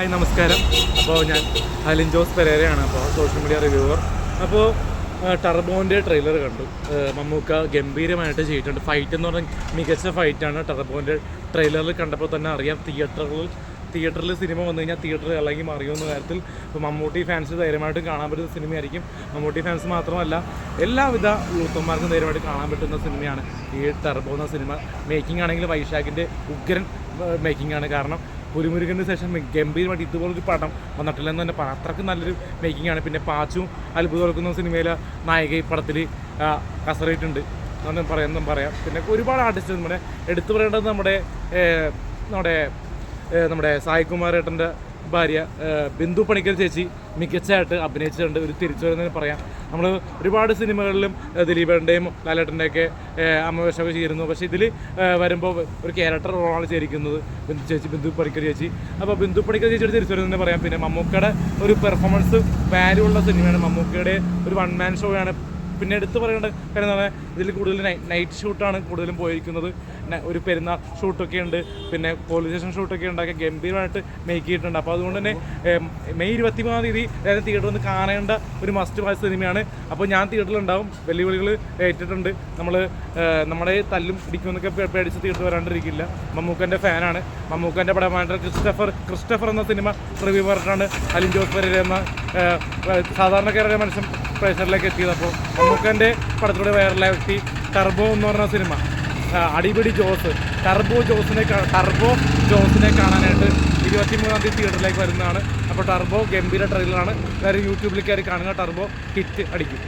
Hi നമസ്കാരം. അപ്പോൾ ഞാൻ അലിൻ ജോസ് പെരേരയാണ്. അപ്പോൾ സോഷ്യൽ മീഡിയ റിവ്യൂവർ. അപ്പോൾ ടർബോൻ്റെ ട്രെയിലർ കണ്ടു. മമ്മൂക്ക ഗംഭീരമായിട്ട് ചെയ്തിട്ടുണ്ട്. ഫൈറ്റ് എന്ന് പറഞ്ഞാൽ മികച്ച ഫൈറ്റാണ്. ടർബോൻ്റെ ട്രെയിലറിൽ കണ്ടപ്പോൾ തന്നെ അറിയാം തിയേറ്ററിൽ സിനിമ വന്നു കഴിഞ്ഞാൽ തിയേറ്റർ അല്ലെങ്കിൽ മറിയുമെന്ന കാര്യത്തിൽ ഇപ്പോൾ മമ്മൂട്ടി ഫാൻസ് ധൈര്യമായിട്ട് കാണാൻ പറ്റുന്ന സിനിമയായിരിക്കും. മമ്മൂട്ടി ഫാൻസ് മാത്രമല്ല എല്ലാവിധ യൂത്തന്മാർക്കും ധൈര്യമായിട്ട് കാണാൻ പറ്റുന്ന സിനിമയാണ് ഈ ടർബോ എന്ന സിനിമ. മേക്കിംഗ് ആണെങ്കിൽ വൈശാഖിൻ്റെ ഉഗ്രൻ മേക്കിംഗ് ആണ്. കാരണം പുലിമുരുകന് ശേഷം ഗംഭീരമായിട്ട് ഇതുപോലൊരു പടം വന്നിട്ടില്ലെന്ന് തന്നെ പറയാം. അത്രയ്ക്ക് നല്ലൊരു മേക്കിംഗ് ആണ്. പിന്നെ പാച്ചും അത്ഭുതം കൊടുക്കുന്ന സിനിമയിലെ നായിക ഈ പടത്തിൽ കസറിയിട്ടുണ്ട് എന്നും പറയാം. പിന്നെ ഒരുപാട് ആർട്ടിസ്റ്റ് നമ്മുടെ എടുത്തു പറയേണ്ടത് നമ്മുടെ സായികുമാർ ഏട്ടൻ്റെ ഭാര്യ ബിന്ദു പണിക്കർ ചേച്ചി മികച്ചതായിട്ട് അഭിനയിച്ചിട്ടുണ്ട്. ഒരു തിരിച്ചു വരുന്നതിന് പറയാം. നമ്മൾ ഒരുപാട് സിനിമകളിലും ദിലീപേട്ടൻ്റെയും ലാലേട്ടൻ്റെയൊക്കെ അമ്മവേഷമൊക്കെ ചെയ്യുന്നു. പക്ഷേ ഇതിൽ വരുമ്പോൾ ഒരു ക്യാരക്ടർ റോളാണ് ചെയ്തിരിക്കുന്നത് ബിന്ദു പണിക്കർ ചേച്ചി. അപ്പോൾ ബിന്ദു പണിക്കർ ചേച്ചിയുടെ തിരിച്ചു വരുന്നതിന് പറയാം. പിന്നെ മമ്മൂക്കയുടെ ഒരു പെർഫോമൻസ് വാല്യൂ ഉള്ള സിനിമയാണ്. മമ്മൂക്കയുടെ ഒരു വൺ മാൻ ഷോ ആണ്. പിന്നെ എടുത്ത് പറയേണ്ട കാര്യം എന്ന് പറഞ്ഞാൽ ഇതിൽ കൂടുതൽ നൈറ്റ് ഷൂട്ടാണ് കൂടുതലും പോയിരിക്കുന്നത്. ഒരു പെരുന്നാൾ ഷൂട്ടൊക്കെ ഉണ്ട്, പിന്നെ പോലീസ് സ്റ്റേഷൻ ഷൂട്ടൊക്കെ ഉണ്ടാക്കി ഗംഭീരമായിട്ട് മേക്ക് ചെയ്തിട്ടുണ്ട്. അപ്പോൾ അതുകൊണ്ട് തന്നെ മെയ് 23-ാം തീയതി അതായത് തിയേറ്ററിൽ നിന്ന് കാണേണ്ട ഒരു മസ്റ്റ് വാച്ച് സിനിമയാണ്. അപ്പോൾ ഞാൻ തിയേറ്ററിലുണ്ടാവും. വെല്ലുവിളികൾ ഏറ്റിട്ടുണ്ട്. നമ്മുടെ തല്ലും പിടിക്കുമെന്നൊക്കെ പേടിച്ച് തിയേറ്ററിൽ വരാണ്ടിരിക്കില്ല. മമ്മൂക്കൻ്റെ ഫാനാണ്. മമ്മൂക്കൻ്റെ പടമായിട്ട് ക്രിസ്റ്റഫർ എന്ന സിനിമ റിവ്യൂ പറഞ്ഞിട്ടാണ് അലിൻ ജോസ് പെരേര എന്ന സാധാരണക്കാരുടെ മനുഷ്യൻ പ്രേക്ഷകരിലേക്ക് എത്തിയത്. അപ്പോൾ മമ്മൂക്കൻ്റെ പടത്തിലൂടെ വൈറലായ വ്യക്തി ടർബോ എന്ന് പറഞ്ഞ സിനിമ അടിപിടി ടർബോ ജോസിനെ കാണാനായിട്ട് 23-ാം തീയതി തിയേറ്ററിലേക്ക് വരുന്നതാണ്. അപ്പോൾ ടർബോ ഗംഭീര ട്രെയിലറാണ്. എല്ലാവരും യൂട്യൂബിലേക്ക് കാണുക. ടർബോ ഹിറ്റ് അടിക്കും.